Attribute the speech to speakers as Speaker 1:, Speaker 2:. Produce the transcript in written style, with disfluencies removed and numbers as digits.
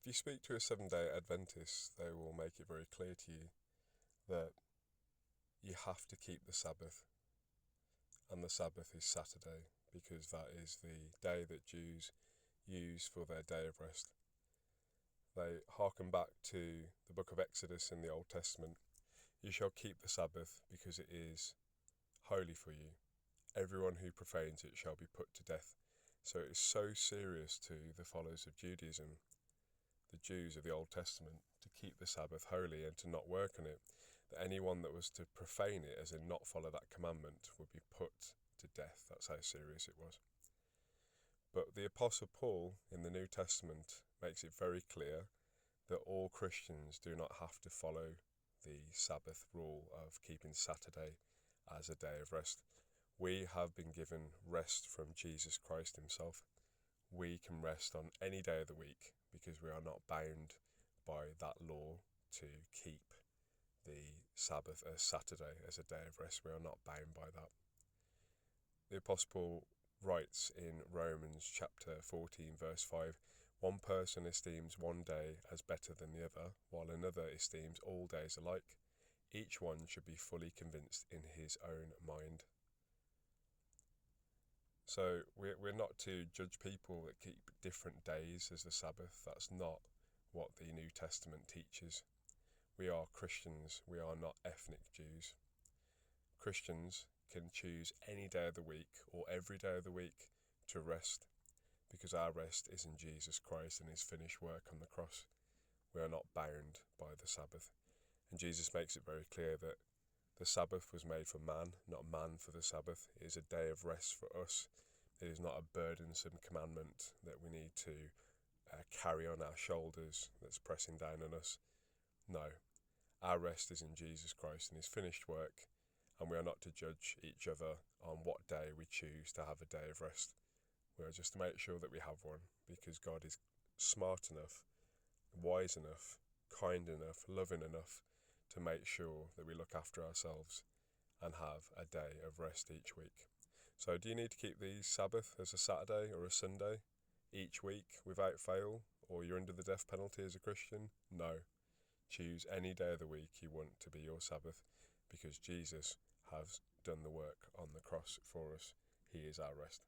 Speaker 1: If you speak to a Seventh-day Adventist, they will make it very clear to you that you have to keep the Sabbath, and the Sabbath is Saturday, because that is the day that Jews use for their day of rest. They hearken back to the book of Exodus in the Old Testament. You shall keep the Sabbath because it is holy for you. Everyone who profanes it shall be put to death. So it is so serious to the followers of Judaism, the Jews of the Old Testament, to keep the Sabbath holy and to not work on it, that anyone that was to profane it, as in not follow that commandment, would be put to death. That's how serious it was. But the Apostle Paul in the New Testament makes it very clear that all Christians do not have to follow the Sabbath rule of keeping Saturday as a day of rest. We have been given rest from Jesus Christ himself. We can rest on any day of the week because we are not bound by that law to keep the Sabbath as Saturday as a day of rest. We are not bound by that. The Apostle Paul writes in Romans chapter 14 verse 5, one person esteems one day as better than the other, while another esteems all days alike. Each one should be fully convinced in his own mind. So we're not to judge people that keep different days as the Sabbath. That's not what the New Testament teaches. We are Christians. We are not ethnic Jews. Christians can choose any day of the week or every day of the week to rest, because our rest is in Jesus Christ and his finished work on the cross. We are not bound by the Sabbath. And Jesus makes it very clear that the Sabbath was made for man, not man for the Sabbath. It is a day of rest for us. It is not a burdensome commandment that we need to carry on our shoulders that's pressing down on us. No, our rest is in Jesus Christ and his finished work, and we are not to judge each other on what day we choose to have a day of rest. We are just to make sure that we have one, because God is smart enough, wise enough, kind enough, loving enough to make sure that we look after ourselves and have a day of rest each week. So do you need to keep the Sabbath as a Saturday or a Sunday each week without fail, or you're under the death penalty as a Christian? No. Choose any day of the week you want to be your Sabbath, because Jesus has done the work on the cross for us. He is our rest.